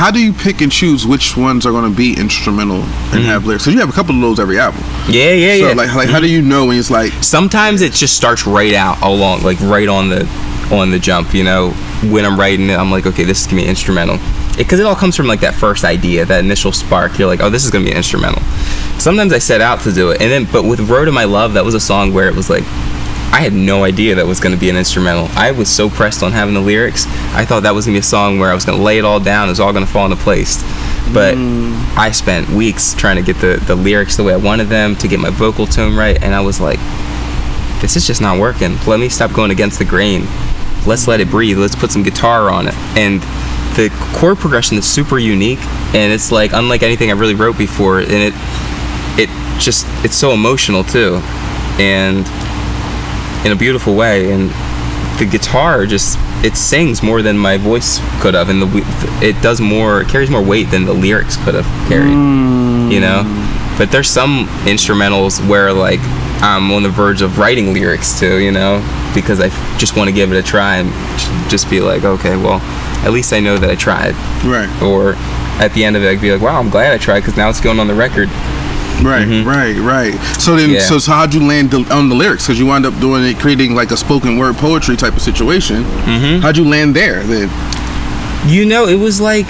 How do you pick and choose which ones are going to be instrumental and have lyrics? Because you have a couple of those every album. Yeah. Like how do you know when it's like? Sometimes it just starts right out along, like right on the jump. You know, when I'm writing it, I'm like, okay, this is gonna be instrumental, because it all comes from like that first idea, that initial spark. You're like, oh, this is gonna be instrumental. Sometimes I set out to do it, and then but with Road to My Love, that was a song where it was like, I had no idea that was going to be an instrumental. I was so pressed on having the lyrics. I thought that was going to be a song where I was going to lay it all down. It was all going to fall into place. But I spent weeks trying to get the lyrics the way I wanted them, to get my vocal tone right. And I was like, this is just not working. Let me stop going against the grain. Let's let it breathe. Let's put some guitar on it. And the chord progression is super unique. And it's like unlike anything I really wrote before. And it's so emotional too. And in a beautiful way, and the guitar just, it sings more than my voice could have, and it carries more weight than the lyrics could have carried, you know. But there's some instrumentals where like I'm on the verge of writing lyrics too, you know, because I just want to give it a try and just be like, okay, well, at least I know that I tried, right? Or at the end of it, I'd be like, wow, I'm glad I tried, because now it's going on the record. Right. So then, so how'd you land on the lyrics? Because you wound up creating like a spoken word poetry type of situation. How'd you land there then? You know, it was like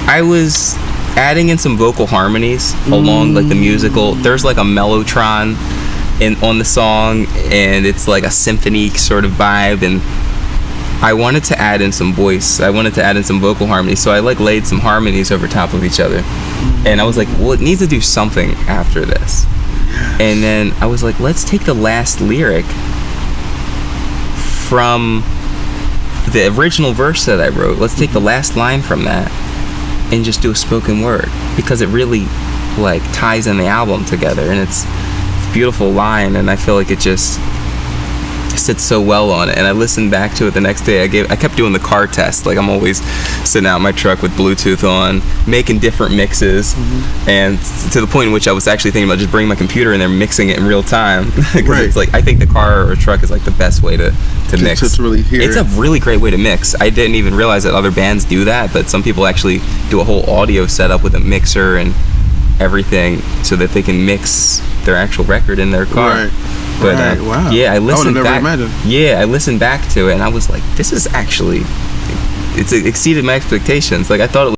I was adding in some vocal harmonies along like the musical. There's like a mellotron on the song, and it's like a symphony sort of vibe, and I wanted to add in some voice. I wanted to add in some vocal harmony, so I like laid some harmonies over top of each other. And I was like, well, it needs to do something after this. And then I was like, let's take the last lyric from the original verse that I wrote. Let's take the last line from that and just do a spoken word, because it really like ties in the album together, and it's a beautiful line, and I feel like it just sits so well on it. And I listened back to it the next day. I kept doing the car test. Like, I'm always sitting out in my truck with Bluetooth on, making different mixes, and to the point in which I was actually thinking about just bringing my computer in there, mixing it in real time. Because it's like, I think the car or truck is like the best way to mix. To really hear it's a really great way to mix. I didn't even realize that other bands do that, but some people actually do a whole audio setup with a mixer and everything so that they can mix their actual record in their car. But wow. Yeah, I listened back. Imagined. Yeah, I listened back to it, and I was like, this is actually, it's exceeded my expectations. Like, I thought it was